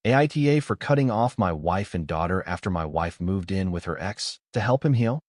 AITA for cutting off my wife and daughter after my wife moved in with her ex to help him heal?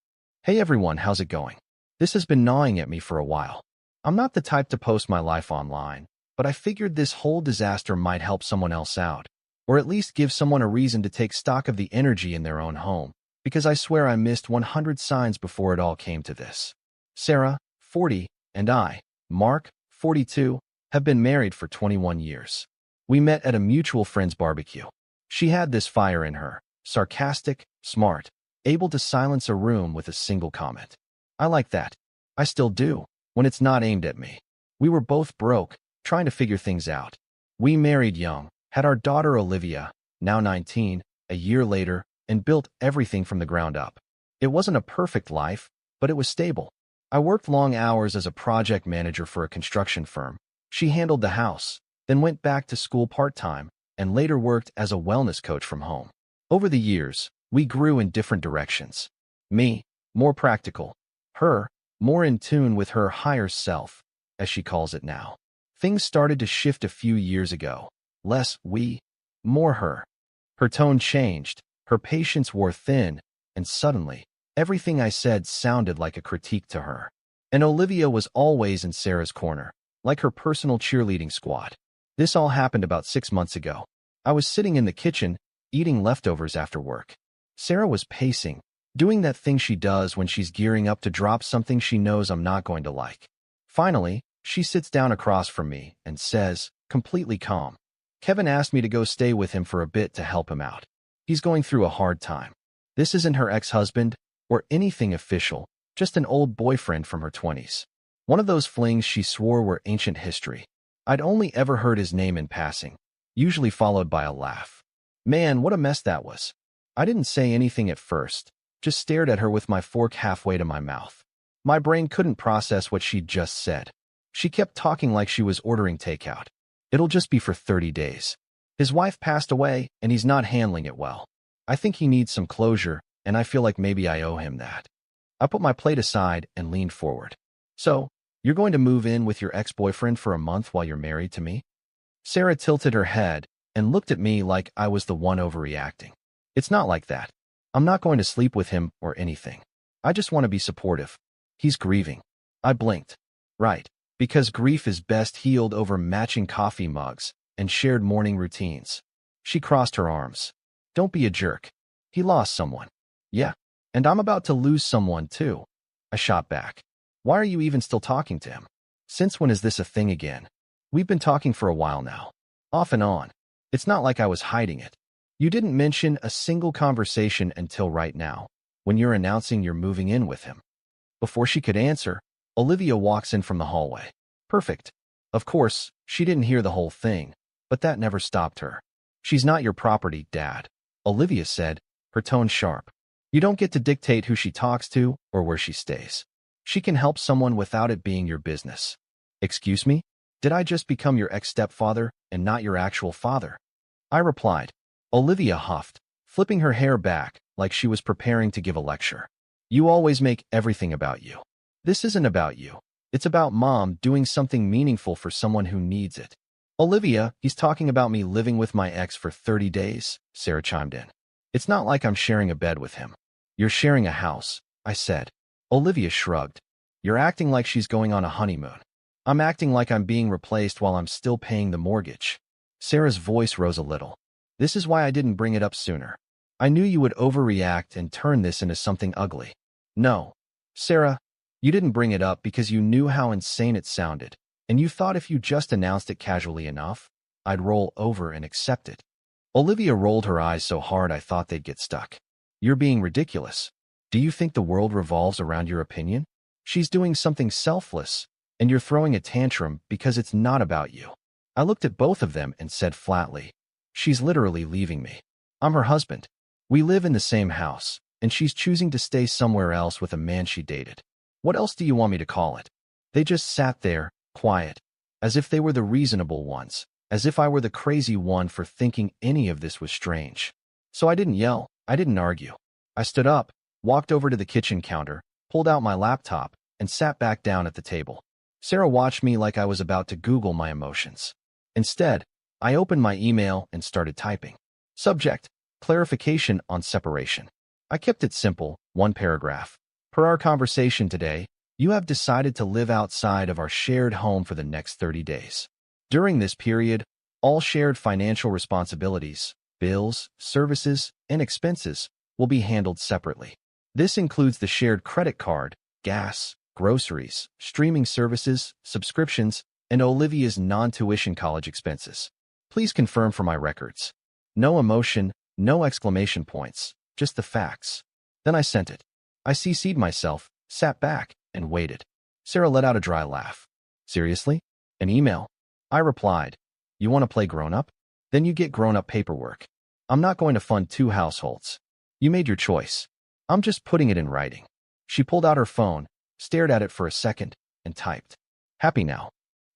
Hey everyone, how's it going? This has been gnawing at me for a while. I'm not the type to post my life online, but I figured this whole disaster might help someone else out, or at least give someone a reason to take stock of the energy in their own home, because I swear I missed 100 signs before it all came to this. Sarah, 40, and I, Mark, 42, have been married for 21 years. We met at a mutual friend's barbecue. She had this fire in her, sarcastic, smart, able to silence a room with a single comment. I like that. I still do, when it's not aimed at me. We were both broke, trying to figure things out. We married young, had our daughter Olivia, now 19, a year later, and built everything from the ground up. It wasn't a perfect life, but it was stable. I worked long hours as a project manager for a construction firm. She handled the house, then went back to school part-time, and later worked as a wellness coach from home. Over the years, we grew in different directions. Me, more practical. Her, more in tune with her higher self, as she calls it now. Things started to shift a few years ago. Less we, more her. Her tone changed, her patience wore thin, and suddenly, everything I said sounded like a critique to her. And Olivia was always in Sarah's corner, like her personal cheerleading squad. This all happened about 6 months ago. I was sitting in the kitchen, eating leftovers after work. Sarah was pacing, doing that thing she does when she's gearing up to drop something she knows I'm not going to like. Finally, she sits down across from me and says, completely calm, Kevin asked me to go stay with him for a bit to help him out. He's going through a hard time. This isn't her ex-husband or anything official, just an old boyfriend from her 20s. One of those flings she swore were ancient history. I'd only ever heard his name in passing, usually followed by a laugh. Man, what a mess that was. I didn't say anything at first, just stared at her with my fork halfway to my mouth. My brain couldn't process what she'd just said. She kept talking like she was ordering takeout. It'll just be for 30 days. His wife passed away, and he's not handling it well. I think he needs some closure, and I feel like maybe I owe him that. I put my plate aside and leaned forward. So, you're going to move in with your ex-boyfriend for a month while you're married to me? Sarah tilted her head and looked at me like I was the one overreacting. It's not like that. I'm not going to sleep with him or anything. I just want to be supportive. He's grieving. I blinked. Right, because grief is best healed over matching coffee mugs and shared morning routines. She crossed her arms. Don't be a jerk. He lost someone. Yeah, and I'm about to lose someone too. I shot back. Why are you even still talking to him? Since when is this a thing again? We've been talking for a while now. Off and on. It's not like I was hiding it. You didn't mention a single conversation until right now, when you're announcing you're moving in with him. Before she could answer, Olivia walks in from the hallway. Perfect. Of course, she didn't hear the whole thing, but that never stopped her. She's not your property, Dad, Olivia said, her tone sharp. You don't get to dictate who she talks to or where she stays. She can help someone without it being your business. Excuse me? Did I just become your ex-stepfather and not your actual father? I replied. Olivia huffed, flipping her hair back like she was preparing to give a lecture. You always make everything about you. This isn't about you. It's about Mom doing something meaningful for someone who needs it. Olivia, he's talking about me living with my ex for 30 days, Sarah chimed in. It's not like I'm sharing a bed with him. You're sharing a house, I said. Olivia shrugged. You're acting like she's going on a honeymoon. I'm acting like I'm being replaced while I'm still paying the mortgage. Sarah's voice rose a little. This is why I didn't bring it up sooner. I knew you would overreact and turn this into something ugly. No, Sarah, you didn't bring it up because you knew how insane it sounded, and you thought if you just announced it casually enough, I'd roll over and accept it. Olivia rolled her eyes so hard I thought they'd get stuck. You're being ridiculous. Do you think the world revolves around your opinion? She's doing something selfless, and you're throwing a tantrum because it's not about you. I looked at both of them and said flatly, she's literally leaving me. I'm her husband. We live in the same house, and she's choosing to stay somewhere else with a man she dated. What else do you want me to call it? They just sat there, quiet, as if they were the reasonable ones, as if I were the crazy one for thinking any of this was strange. So I didn't yell, I didn't argue. I stood up, walked over to the kitchen counter, pulled out my laptop, and sat back down at the table. Sarah watched me like I was about to Google my emotions. Instead, I opened my email and started typing. Subject: clarification on separation. I kept it simple, one paragraph. Per our conversation today, you have decided to live outside of our shared home for the next 30 days. During this period, all shared financial responsibilities, bills, services, and expenses will be handled separately. This includes the shared credit card, gas, groceries, streaming services, subscriptions, and Olivia's non-tuition college expenses. Please confirm for my records. No emotion, no exclamation points, just the facts. Then I sent it. I CC'd myself, sat back, and waited. Sarah let out a dry laugh. Seriously? An email? I replied, you want to play grown-up? Then you get grown-up paperwork. I'm not going to fund 2 households. You made your choice. I'm just putting it in writing. She pulled out her phone, stared at it for a second, and typed. Happy now.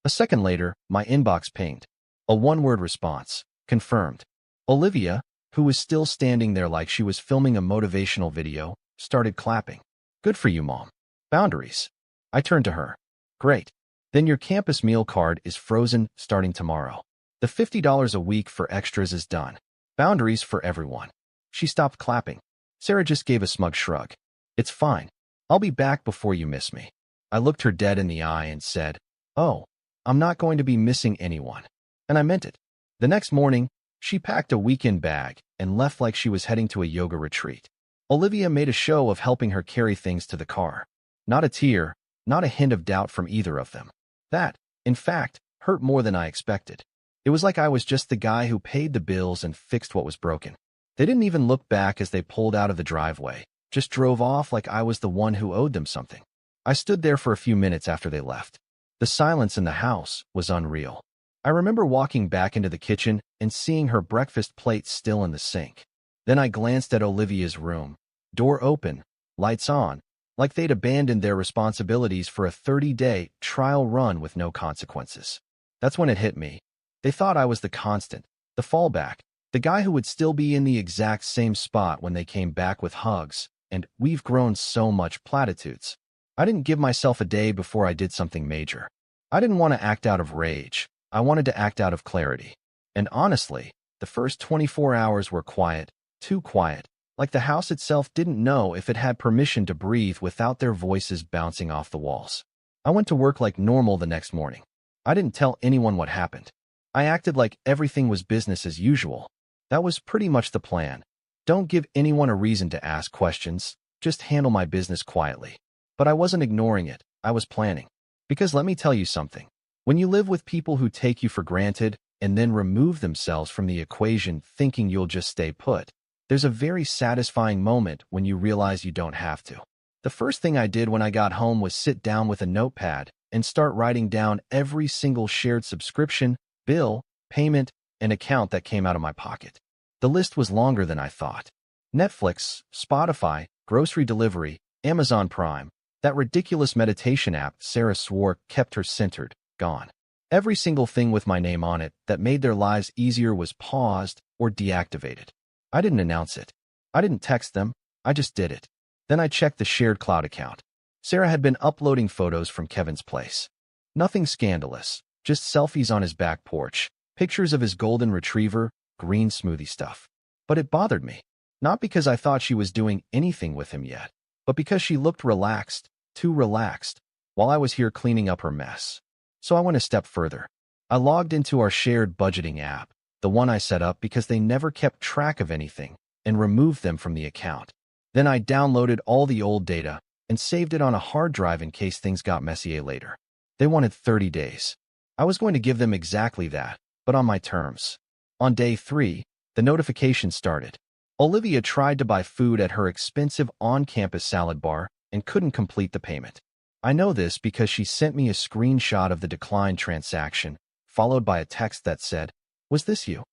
A second later, my inbox pinged. A one-word response. Confirmed. Olivia, who was still standing there like she was filming a motivational video, started clapping. Good for you, Mom. Boundaries. I turned to her. Great. Then your campus meal card is frozen starting tomorrow. The $50 a week for extras is done. Boundaries for everyone. She stopped clapping. Sarah just gave a smug shrug. It's fine. I'll be back before you miss me. I looked her dead in the eye and said, oh, I'm not going to be missing anyone. And I meant it. The next morning, she packed a weekend bag and left like she was heading to a yoga retreat. Olivia made a show of helping her carry things to the car. Not a tear, not a hint of doubt from either of them. That, in fact, hurt more than I expected. It was like I was just the guy who paid the bills and fixed what was broken. They didn't even look back as they pulled out of the driveway, just drove off like I was the one who owed them something. I stood there for a few minutes after they left. The silence in the house was unreal. I remember walking back into the kitchen and seeing her breakfast plate still in the sink. Then I glanced at Olivia's room. Door open, lights on, like they'd abandoned their responsibilities for a 30-day trial run with no consequences. That's when it hit me. They thought I was the constant, the fallback, the guy who would still be in the exact same spot when they came back with hugs, and we've grown so much platitudes. I didn't give myself a day before I did something major. I didn't want to act out of rage. I wanted to act out of clarity. And honestly, the first 24 hours were quiet, too quiet, like the house itself didn't know if it had permission to breathe without their voices bouncing off the walls. I went to work like normal the next morning. I didn't tell anyone what happened. I acted like everything was business as usual. That was pretty much the plan. Don't give anyone a reason to ask questions, just handle my business quietly. But I wasn't ignoring it, I was planning. Because let me tell you something. When you live with people who take you for granted and then remove themselves from the equation thinking you'll just stay put, there's a very satisfying moment when you realize you don't have to. The first thing I did when I got home was sit down with a notepad and start writing down every single shared subscription, bill, payment, and account that came out of my pocket. The list was longer than I thought. Netflix, Spotify, grocery delivery, Amazon Prime, that ridiculous meditation app Sarah swore kept her centered, gone. Every single thing with my name on it that made their lives easier was paused or deactivated. I didn't announce it. I didn't text them. I just did it. Then I checked the shared cloud account. Sarah had been uploading photos from Kevin's place. Nothing scandalous, just selfies on his back porch, pictures of his golden retriever, green smoothie stuff. But it bothered me. Not because I thought she was doing anything with him yet, but because she looked relaxed, too relaxed, while I was here cleaning up her mess. So I went a step further. I logged into our shared budgeting app, the one I set up because they never kept track of anything, and removed them from the account. Then I downloaded all the old data and saved it on a hard drive in case things got messy later. They wanted 30 days. I was going to give them exactly that, but on my terms. On day 3, the notification started. Olivia tried to buy food at her expensive on-campus salad bar and couldn't complete the payment. I know this because she sent me a screenshot of the declined transaction, followed by a text that said, "Was this you?"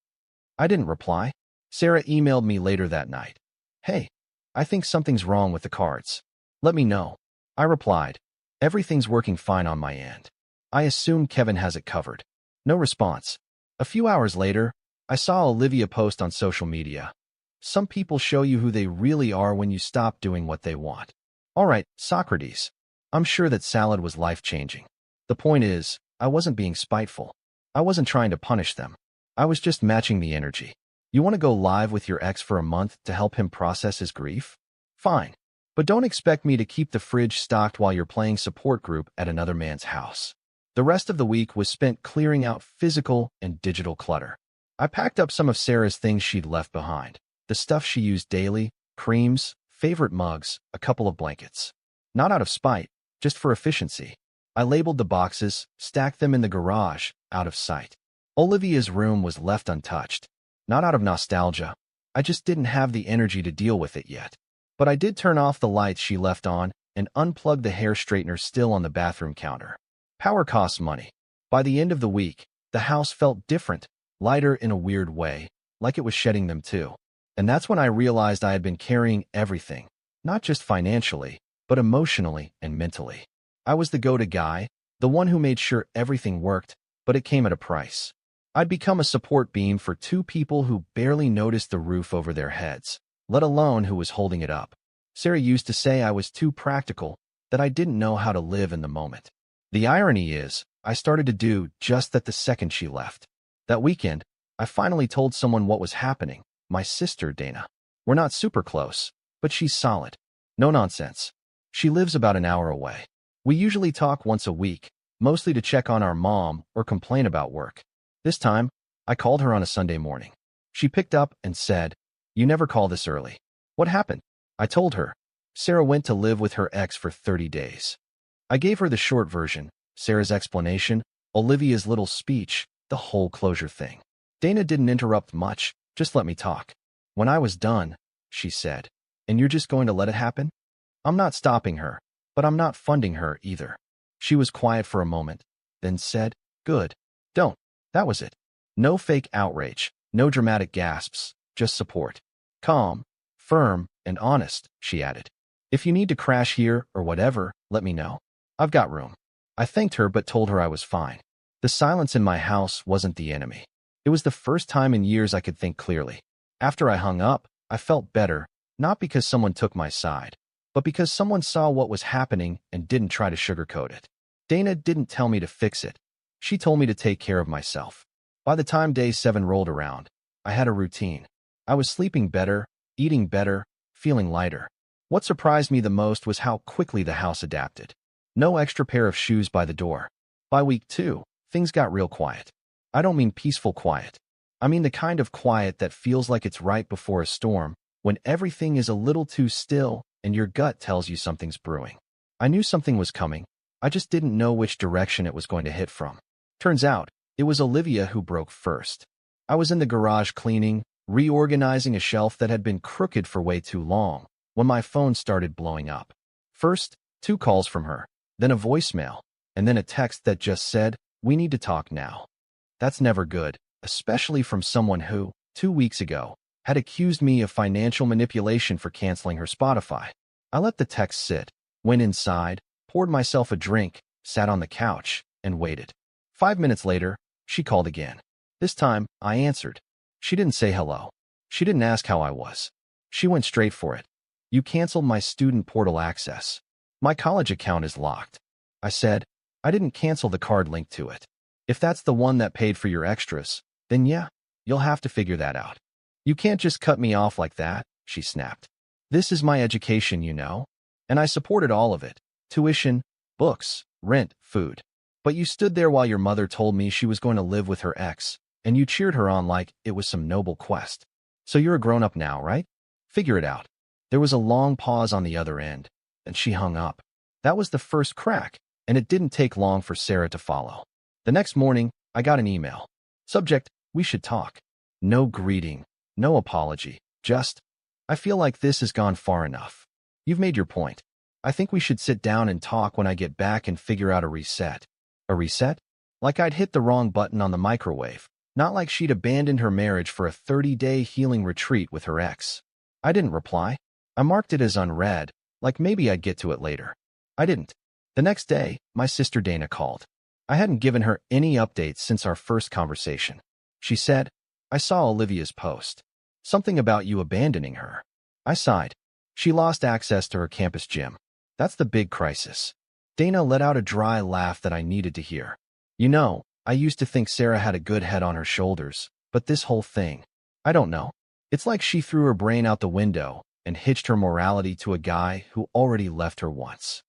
I didn't reply. Sarah emailed me later that night. "Hey, I think something's wrong with the cards. Let me know." I replied, "Everything's working fine on my end. I assume Kevin has it covered." No response. A few hours later, I saw Olivia post on social media. "Some people show you who they really are when you stop doing what they want." All right, Socrates. I'm sure that salad was life-changing. The point is, I wasn't being spiteful. I wasn't trying to punish them. I was just matching the energy. You want to go live with your ex for a month to help him process his grief? Fine. But don't expect me to keep the fridge stocked while you're playing support group at another man's house. The rest of the week was spent clearing out physical and digital clutter. I packed up some of Sarah's things she'd left behind. The stuff she used daily, creams, favorite mugs, a couple of blankets. Not out of spite, just for efficiency. I labeled the boxes, stacked them in the garage, out of sight. Olivia's room was left untouched. Not out of nostalgia. I just didn't have the energy to deal with it yet. But I did turn off the lights she left on and unplug the hair straightener still on the bathroom counter. Power costs money. By the end of the week, the house felt different, lighter in a weird way, like it was shedding them too. And that's when I realized I had been carrying everything, not just financially, but emotionally and mentally. I was the go-to guy, the one who made sure everything worked, but it came at a price. I'd become a support beam for two people who barely noticed the roof over their heads, let alone who was holding it up. Sarah used to say I was too practical, that I didn't know how to live in the moment. The irony is, I started to do just that the second she left. That weekend, I finally told someone what was happening, my sister, Dana. We're not super close, but she's solid. No nonsense. She lives about an hour away. We usually talk once a week, mostly to check on our mom or complain about work. This time, I called her on a Sunday morning. She picked up and said, "You never call this early. What happened?" I told her. Sarah went to live with her ex for 30 days. I gave her the short version, Sarah's explanation, Olivia's little speech, the whole closure thing. Dana didn't interrupt much, just let me talk. When I was done, she said, "And you're just going to let it happen?" I'm not stopping her, but I'm not funding her either. She was quiet for a moment, then said, "Good. Don't." That was it. No fake outrage, no dramatic gasps, just support. Calm, firm, and honest, she added. "If you need to crash here or whatever, let me know. I've got room." I thanked her but told her I was fine. The silence in my house wasn't the enemy. It was the first time in years I could think clearly. After I hung up, I felt better, not because someone took my side, but because someone saw what was happening and didn't try to sugarcoat it. Dana didn't tell me to fix it. She told me to take care of myself. By the time day 7 rolled around, I had a routine. I was sleeping better, eating better, feeling lighter. What surprised me the most was how quickly the house adapted. No extra pair of shoes by the door. By week 2, things got real quiet. I don't mean peaceful quiet. I mean the kind of quiet that feels like it's right before a storm, when everything is a little too still and your gut tells you something's brewing. I knew something was coming. I just didn't know which direction it was going to hit from. Turns out, it was Olivia who broke first. I was in the garage cleaning, reorganizing a shelf that had been crooked for way too long, when my phone started blowing up. First, 2 calls from her, then a voicemail, and then a text that just said, "We need to talk now." That's never good, especially from someone who, 2 weeks ago, had accused me of financial manipulation for canceling her Spotify. I let the text sit, went inside, poured myself a drink, sat on the couch, and waited. 5 minutes later, she called again. This time, I answered. She didn't say hello. She didn't ask how I was. She went straight for it. "You canceled my student portal access. My college account is locked." I said, "I didn't cancel the card linked to it. If that's the one that paid for your extras, then yeah, you'll have to figure that out. You can't just cut me off like that," she snapped. "This is my education, you know, and I supported all of it. Tuition, books, rent, food. But you stood there while your mother told me she was going to live with her ex, and you cheered her on like it was some noble quest. So you're a grown-up now, right? Figure it out." There was a long pause on the other end, and she hung up. That was the first crack, and it didn't take long for Sarah to follow. The next morning, I got an email. Subject, "We should talk." No greeting, no apology, just, "I feel like this has gone far enough. You've made your point. I think we should sit down and talk when I get back and figure out a reset." A reset? Like I'd hit the wrong button on the microwave, not like she'd abandoned her marriage for a 30-day healing retreat with her ex. I didn't reply. I marked it as unread, like maybe I'd get to it later. I didn't. The next day, my sister Dana called. I hadn't given her any updates since our first conversation. She said, "I saw Olivia's post. Something about you abandoning her." I sighed. She lost access to her campus gym. That's the big crisis. Dana let out a dry laugh that I needed to hear. "You know, I used to think Sarah had a good head on her shoulders, but this whole thing, I don't know. It's like she threw her brain out the window and hitched her morality to a guy who already left her once.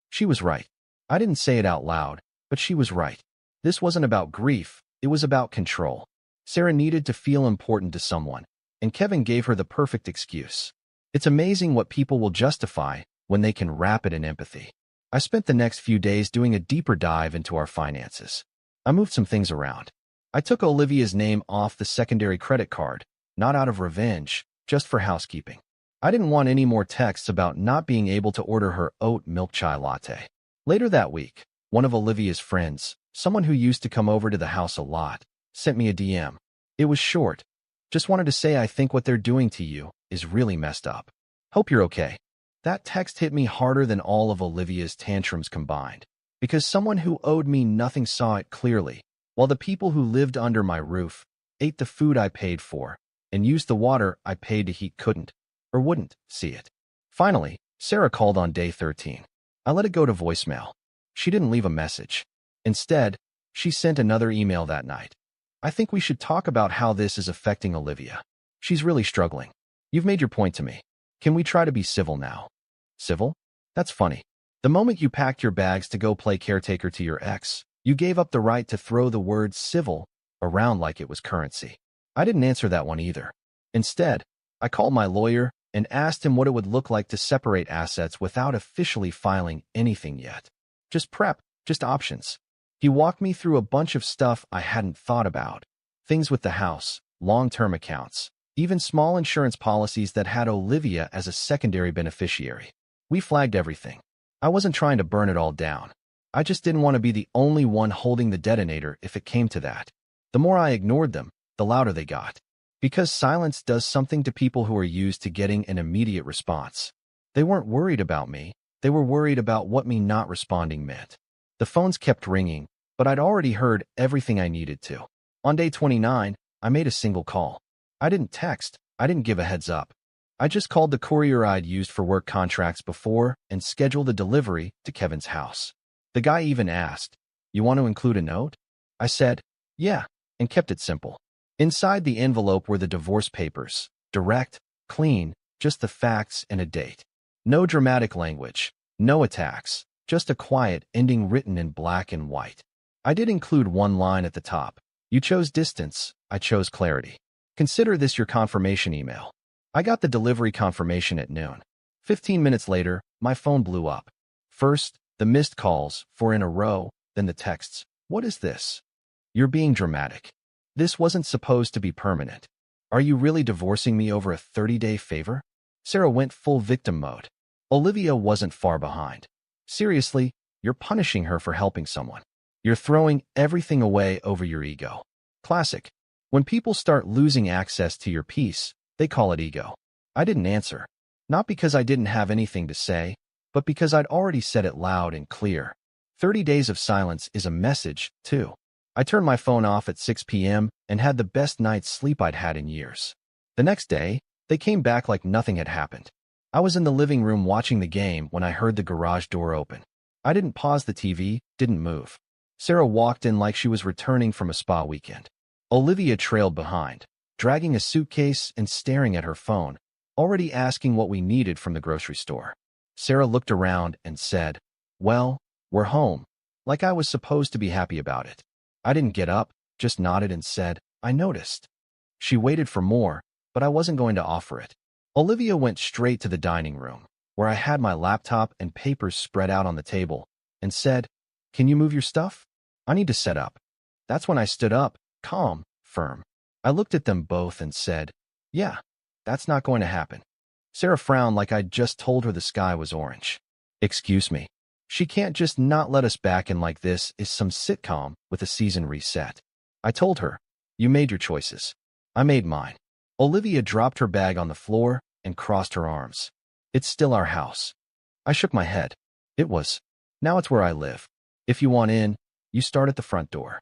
She was right. I didn't say it out loud, but she was right. This wasn't about grief, it was about control. Sarah needed to feel important to someone, and Kevin gave her the perfect excuse. It's amazing what people will justify when they can wrap it in empathy. I spent the next few days doing a deeper dive into our finances. I moved some things around. I took Olivia's name off the secondary credit card, not out of revenge, just for housekeeping. I didn't want any more texts about not being able to order her oat milk chai latte. Later that week, one of Olivia's friends, someone who used to come over to the house a lot, sent me a DM. It was short. Just wanted to say I think what they're doing to you is really messed up. Hope you're okay. That text hit me harder than all of Olivia's tantrums combined, because someone who owed me nothing saw it clearly, while the people who lived under my roof, ate the food I paid for, and used the water I paid to heat couldn't, or wouldn't, see it. Finally, Sarah called on day 13. I let it go to voicemail. She didn't leave a message. Instead, she sent another email that night. I think we should talk about how this is affecting Olivia. She's really struggling. You've made your point to me. Can we try to be civil now? Civil? That's funny. The moment you packed your bags to go play caretaker to your ex, you gave up the right to throw the word civil around like it was currency. I didn't answer that one either. Instead, I called my lawyer and asked him what it would look like to separate assets without officially filing anything yet. Just prep, just options. He walked me through a bunch of stuff I hadn't thought about. Things with the house, long-term accounts, even small insurance policies that had Olivia as a secondary beneficiary. We flagged everything. I wasn't trying to burn it all down. I just didn't want to be the only one holding the detonator if it came to that. The more I ignored them, the louder they got. Because silence does something to people who are used to getting an immediate response. They weren't worried about me. They were worried about what me not responding meant. The phones kept ringing, but I'd already heard everything I needed to. On day 29, I made a single call. I didn't text. I didn't give a heads up. I just called the courier I'd used for work contracts before and scheduled a delivery to Kevin's house. The guy even asked, "You want to include a note?" I said, "Yeah," and kept it simple. Inside the envelope were the divorce papers. Direct, clean, just the facts and a date. No dramatic language, no attacks, just a quiet ending written in black and white. I did include one line at the top. You chose distance, I chose clarity. Consider this your confirmation email. I got the delivery confirmation at noon. 15 minutes later, my phone blew up. First, the missed calls, 4 in a row, then the texts. What is this? You're being dramatic. This wasn't supposed to be permanent. Are you really divorcing me over a 30-day favor? Sarah went full victim mode. Olivia wasn't far behind. Seriously, you're punishing her for helping someone. You're throwing everything away over your ego. Classic. When people start losing access to your peace, they call it ego. I didn't answer. Not because I didn't have anything to say, but because I'd already said it loud and clear. 30 days of silence is a message, too. I turned my phone off at 6 p.m. and had the best night's sleep I'd had in years. The next day, they came back like nothing had happened. I was in the living room watching the game when I heard the garage door open. I didn't pause the TV, didn't move. Sarah walked in like she was returning from a spa weekend. Olivia trailed behind, dragging a suitcase and staring at her phone, already asking what we needed from the grocery store. Sarah looked around and said, "Well, we're home," like I was supposed to be happy about it. I didn't get up, just nodded and said, "I noticed." She waited for more, but I wasn't going to offer it. Olivia went straight to the dining room, where I had my laptop and papers spread out on the table, and said, "Can you move your stuff? I need to set up." That's when I stood up, calm, firm. I looked at them both and said, "Yeah, that's not going to happen." Sarah frowned like I'd just told her the sky was orange. "Excuse me. She can't just not let us back in like this is some sitcom with a season reset." I told her, "You made your choices. I made mine." Olivia dropped her bag on the floor and crossed her arms. "It's still our house." I shook my head. "It was. Now it's where I live. If you want in, you start at the front door."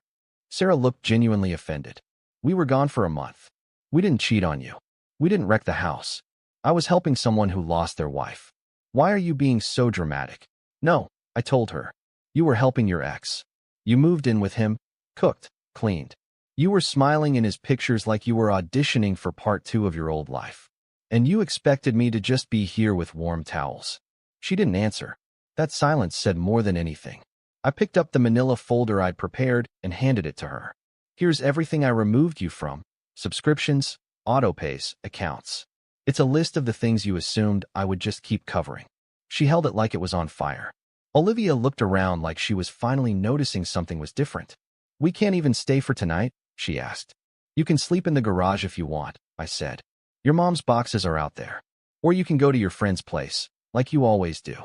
Sarah looked genuinely offended. "We were gone for a month. We didn't cheat on you. We didn't wreck the house. I was helping someone who lost their wife. Why are you being so dramatic?" "No," I told her. "You were helping your ex. You moved in with him, cooked, cleaned. You were smiling in his pictures like you were auditioning for part 2 of your old life. And you expected me to just be here with warm towels. She didn't answer. That silence said more than anything. I picked up the manila folder I'd prepared and handed it to her. Here's everything I removed you from: subscriptions, autopays, accounts. It's a list of the things you assumed I would just keep covering. She held it like it was on fire. Olivia looked around like she was finally noticing something was different. We can't even stay for tonight, she asked. You can sleep in the garage if you want, I said. Your mom's boxes are out there. Or you can go to your friend's place, like you always do.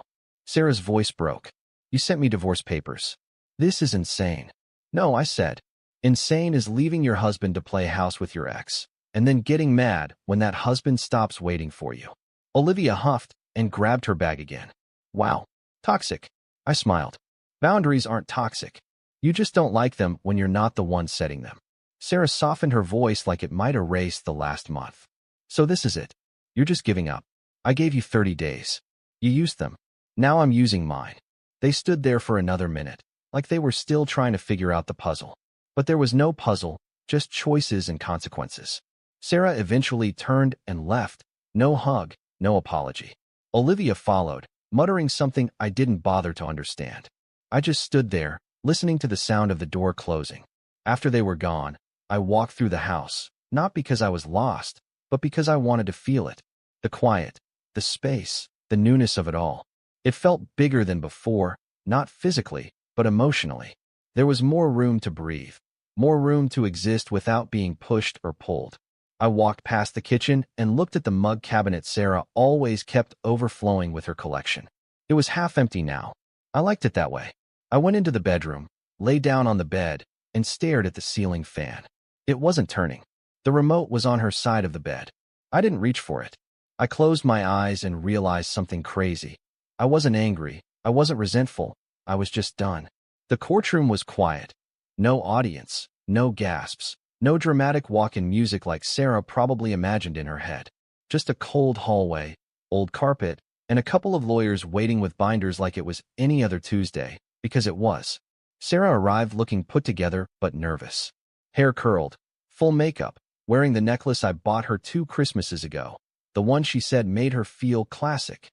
Sarah's voice broke. You sent me divorce papers. This is insane. No, I said. Insane is leaving your husband to play house with your ex, and then getting mad when that husband stops waiting for you. Olivia huffed and grabbed her bag again. Wow. Toxic. I smiled. Boundaries aren't toxic. You just don't like them when you're not the one setting them. Sarah softened her voice like it might erase the last month. So this is it. You're just giving up. I gave you 30 days. You used them. Now I'm using mine. They stood there for another minute, like they were still trying to figure out the puzzle. But there was no puzzle, just choices and consequences. Sarah eventually turned and left. No hug, no apology. Olivia followed, muttering something I didn't bother to understand. I just stood there, listening to the sound of the door closing. After they were gone, I walked through the house, not because I was lost, but because I wanted to feel it. The quiet, the space, the newness of it all. It felt bigger than before, not physically, but emotionally. There was more room to breathe, more room to exist without being pushed or pulled. I walked past the kitchen and looked at the mug cabinet Sarah always kept overflowing with her collection. It was half empty now. I liked it that way. I went into the bedroom, lay down on the bed, and stared at the ceiling fan. It wasn't turning. The remote was on her side of the bed. I didn't reach for it. I closed my eyes and realized something crazy. I wasn't angry. I wasn't resentful. I was just done. The courtroom was quiet. No audience, no gasps, no dramatic walk-in music like Sarah probably imagined in her head. Just a cold hallway, old carpet, and a couple of lawyers waiting with binders like it was any other Tuesday, because it was. Sarah arrived looking put together but nervous. Hair curled, full makeup, wearing the necklace I bought her 2 Christmases ago, the one she said made her feel classic.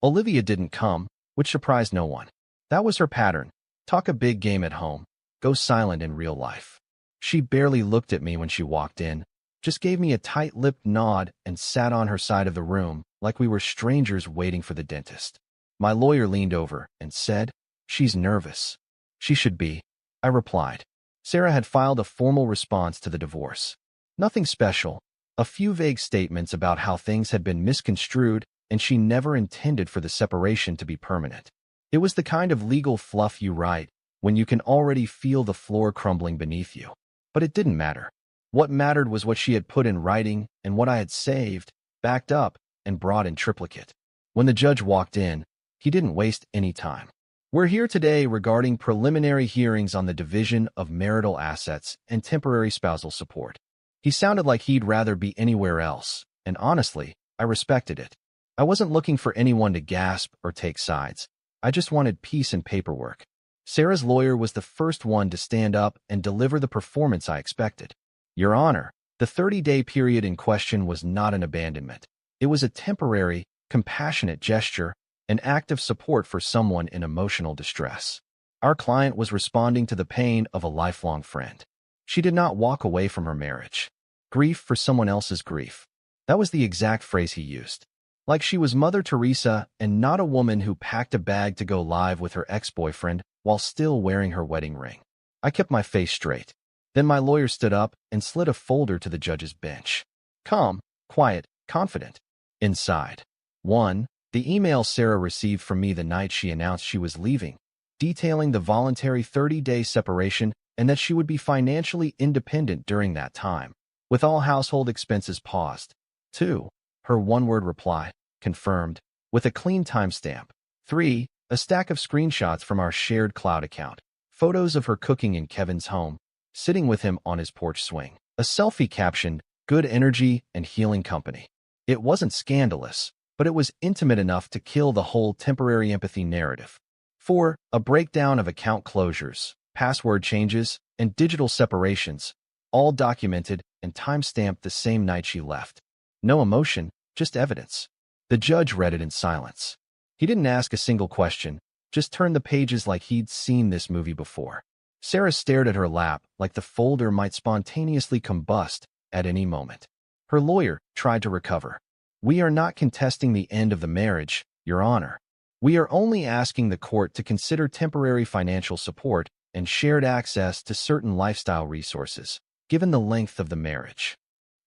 Olivia didn't come, which surprised no one. That was her pattern. Talk a big game at home, go silent in real life. She barely looked at me when she walked in, just gave me a tight-lipped nod and sat on her side of the room like we were strangers waiting for the dentist. My lawyer leaned over and said, "She's nervous." "She should be," I replied. Sarah had filed a formal response to the divorce. Nothing special, a few vague statements about how things had been misconstrued and she never intended for the separation to be permanent. It was the kind of legal fluff you write when you can already feel the floor crumbling beneath you. But it didn't matter. What mattered was what she had put in writing and what I had saved, backed up, and brought in triplicate. When the judge walked in, he didn't waste any time. "We're here today regarding preliminary hearings on the division of marital assets and temporary spousal support." He sounded like he'd rather be anywhere else, and honestly, I respected it. I wasn't looking for anyone to gasp or take sides. I just wanted peace and paperwork. Sarah's lawyer was the first one to stand up and deliver the performance I expected. "Your Honor, the 30-day period in question was not an abandonment. It was a temporary, compassionate gesture, an act of support for someone in emotional distress. Our client was responding to the pain of a lifelong friend. She did not walk away from her marriage. Grief for someone else's grief." That was the exact phrase he used. Like she was Mother Teresa and not a woman who packed a bag to go live with her ex-boyfriend while still wearing her wedding ring. I kept my face straight. Then my lawyer stood up and slid a folder to the judge's bench. Calm, quiet, confident. Inside. 1. The email Sarah received from me the night she announced she was leaving, detailing the voluntary 30-day separation and that she would be financially independent during that time, with all household expenses paused. 2. Her one-word reply, confirmed, with a clean timestamp. 3. A stack of screenshots from our shared cloud account. Photos of her cooking in Kevin's home, sitting with him on his porch swing. A selfie captioned, "Good energy and healing company." It wasn't scandalous, but it was intimate enough to kill the whole temporary empathy narrative. 4. A breakdown of account closures, password changes, and digital separations, all documented and time-stamped the same night she left. No emotion, just evidence. The judge read it in silence. He didn't ask a single question, just turned the pages like he'd seen this movie before. Sarah stared at her lap like the folder might spontaneously combust at any moment. Her lawyer tried to recover. "We are not contesting the end of the marriage, Your Honor. We are only asking the court to consider temporary financial support and shared access to certain lifestyle resources, given the length of the marriage."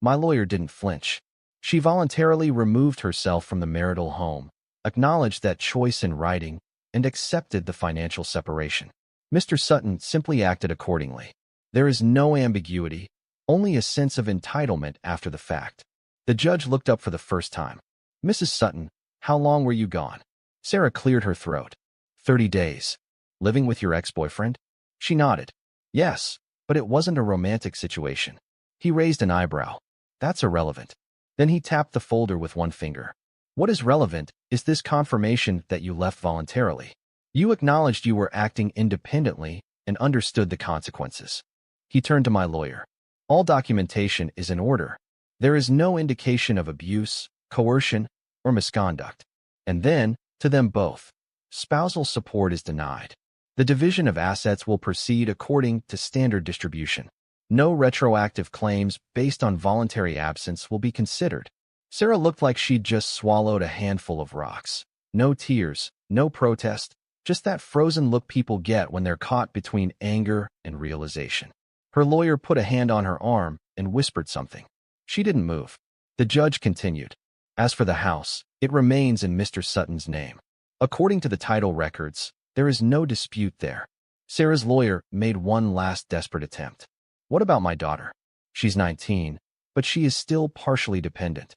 My lawyer didn't flinch. She voluntarily removed herself from the marital home, acknowledged that choice in writing, and accepted the financial separation. Mr. Sutton simply acted accordingly. There is no ambiguity, only a sense of entitlement after the fact. The judge looked up for the first time. "Mrs. Sutton, how long were you gone?" Sarah cleared her throat. 30 days. "Living with your ex-boyfriend?" She nodded. "Yes, but it wasn't a romantic situation." He raised an eyebrow. "That's irrelevant." Then he tapped the folder with one finger. "What is relevant is this confirmation that you left voluntarily. You acknowledged you were acting independently and understood the consequences." He turned to my lawyer. "All documentation is in order. There is no indication of abuse, coercion, or misconduct." And then, to them both, spousal support is denied. The division of assets will proceed according to standard distribution. No retroactive claims based on voluntary absence will be considered. Sarah looked like she'd just swallowed a handful of rocks. No tears, no protest, just that frozen look people get when they're caught between anger and realization. Her lawyer put a hand on her arm and whispered something. She didn't move. The judge continued. "As for the house, it remains in Mr. Sutton's name. According to the title records, there is no dispute there." Sarah's lawyer made one last desperate attempt. "What about my daughter? She's 19, but she is still partially dependent."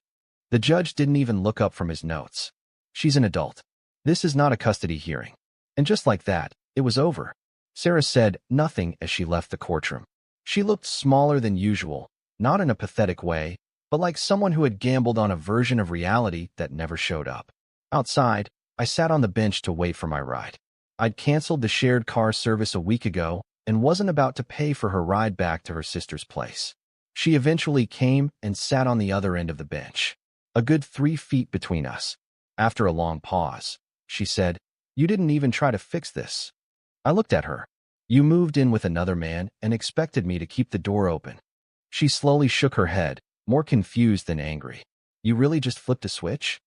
The judge didn't even look up from his notes. "She's an adult. This is not a custody hearing." And just like that, it was over. Sarah said nothing as she left the courtroom. She looked smaller than usual, not in a pathetic way, but like someone who had gambled on a version of reality that never showed up. Outside, I sat on the bench to wait for my ride. I'd canceled the shared car service a week ago and wasn't about to pay for her ride back to her sister's place. She eventually came and sat on the other end of the bench, a good 3 feet between us. After a long pause, she said, "You didn't even try to fix this." I looked at her. "You moved in with another man and expected me to keep the door open." She slowly shook her head, more confused than angry. "You really just flipped a switch?"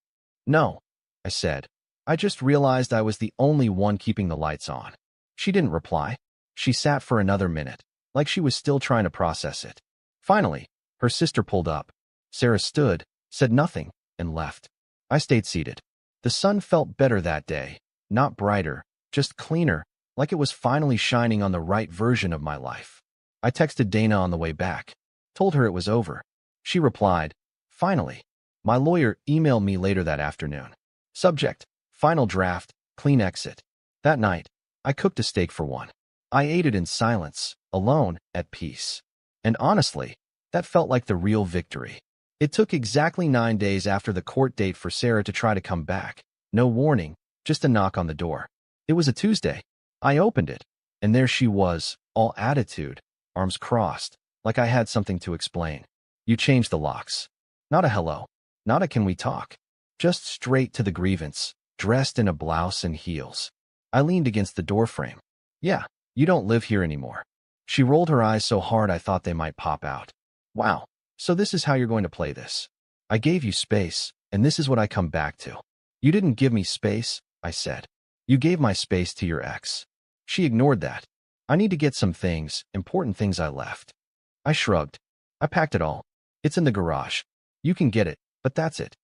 "No," I said. "I just realized I was the only one keeping the lights on." She didn't reply. She sat for another minute, like she was still trying to process it. Finally, her sister pulled up. Sarah stood, said nothing, and left. I stayed seated. The sun felt better that day, not brighter, just cleaner, like it was finally shining on the right version of my life. I texted Dana on the way back, told her it was over. She replied, "Finally." My lawyer emailed me later that afternoon. Subject, final draft, clean exit. That night, I cooked a steak for one. I ate it in silence, alone, at peace. And honestly, that felt like the real victory. It took exactly 9 days after the court date for Sarah to try to come back. No warning, just a knock on the door. It was a Tuesday. I opened it, and there she was, all attitude, arms crossed, like I had something to explain. "You changed the locks." Not a hello, not a "can we talk?" Just straight to the grievance, dressed in a blouse and heels. I leaned against the doorframe. "Yeah, you don't live here anymore." She rolled her eyes so hard I thought they might pop out. "Wow, so this is how you're going to play this. I gave you space, and this is what I come back to." "You didn't give me space," I said. "You gave my space to your ex." She ignored that. "I need to get some things, important things I left." I shrugged. "I packed it all. It's in the garage. You can get it, but that's it."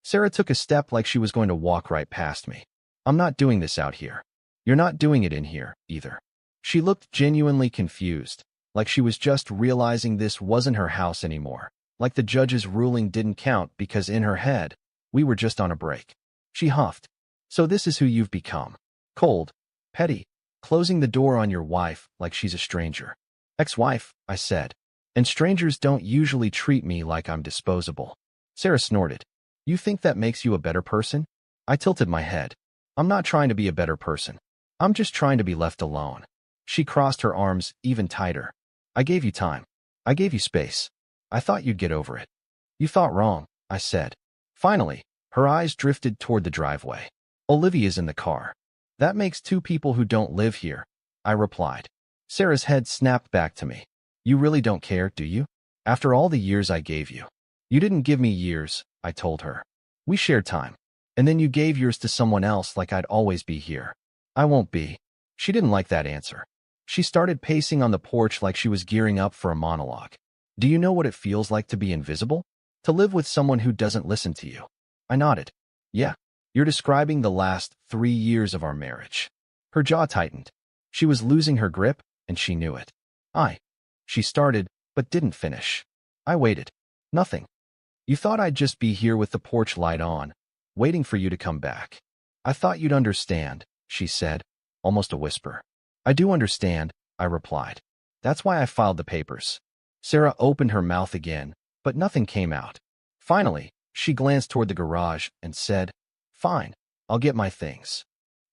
Sarah took a step like she was going to walk right past me. "I'm not doing this out here. You're not doing it in here, either." She looked genuinely confused, like she was just realizing this wasn't her house anymore, like the judge's ruling didn't count because in her head, we were just on a break. She huffed. "So this is who you've become. Cold, petty, closing the door on your wife like she's a stranger." "Ex-wife," I said. "And strangers don't usually treat me like I'm disposable." Sarah snorted. "You think that makes you a better person?" I tilted my head. "I'm not trying to be a better person. I'm just trying to be left alone." She crossed her arms even tighter. "I gave you time. I gave you space. I thought you'd get over it. You thought wrong, I said. Finally, her eyes drifted toward the driveway. Olivia's in the car. That makes two people who don't live here, I replied. Sarah's head snapped back to me. You really don't care, do you? After all the years I gave you. You didn't give me years, I told her. We shared time. And then you gave yours to someone else like I'd always be here. I won't be. She didn't like that answer. She started pacing on the porch like she was gearing up for a monologue. Do you know what it feels like to be invisible? To live with someone who doesn't listen to you? I nodded. Yeah. You're describing the last 3 years of our marriage. Her jaw tightened. She was losing her grip, and she knew it. She started, but didn't finish. I waited. Nothing. You thought I'd just be here with the porch light on, waiting for you to come back. I thought you'd understand, she said, almost a whisper. I do understand, I replied. That's why I filed the papers. Sarah opened her mouth again, but nothing came out. Finally, she glanced toward the garage and said, Fine, I'll get my things.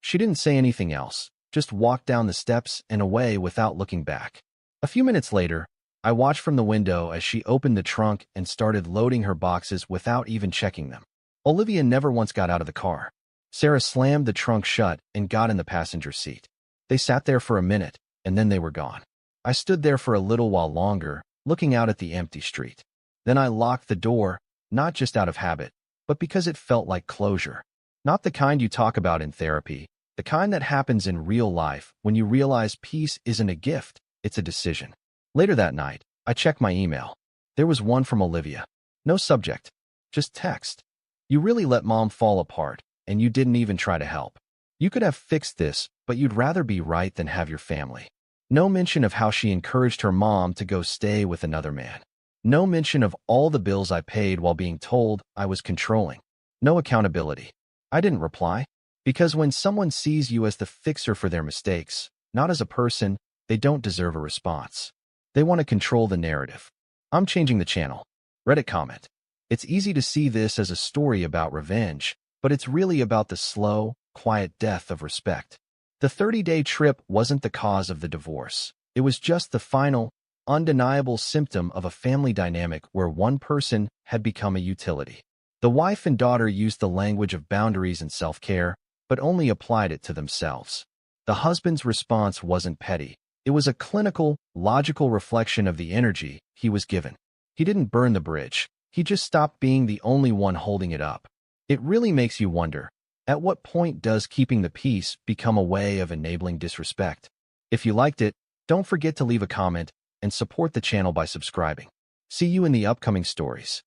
She didn't say anything else, just walked down the steps and away without looking back. A few minutes later, I watched from the window as she opened the trunk and started loading her boxes without even checking them. Olivia never once got out of the car. Sarah slammed the trunk shut and got in the passenger seat. They sat there for a minute, and then they were gone. I stood there for a little while longer, looking out at the empty street. Then I locked the door, not just out of habit, but because it felt like closure. Not the kind you talk about in therapy, the kind that happens in real life when you realize peace isn't a gift, it's a decision. Later that night, I checked my email. There was one from Olivia. No subject, just text. You really let Mom fall apart, and you didn't even try to help. You could have fixed this, but you'd rather be right than have your family. No mention of how she encouraged her mom to go stay with another man. No mention of all the bills I paid while being told I was controlling. No accountability. I didn't reply, because when someone sees you as the fixer for their mistakes, not as a person, they don't deserve a response. They want to control the narrative. I'm changing the channel. Reddit comment. It's easy to see this as a story about revenge, but it's really about the slow, quiet death of respect. The 30-day trip wasn't the cause of the divorce. It was just the final, undeniable symptom of a family dynamic where one person had become a utility. The wife and daughter used the language of boundaries and self-care, but only applied it to themselves. The husband's response wasn't petty. It was a clinical, logical reflection of the energy he was given. He didn't burn the bridge. He just stopped being the only one holding it up. It really makes you wonder, at what point does keeping the peace become a way of enabling disrespect? If you liked it, don't forget to leave a comment and support the channel by subscribing. See you in the upcoming stories.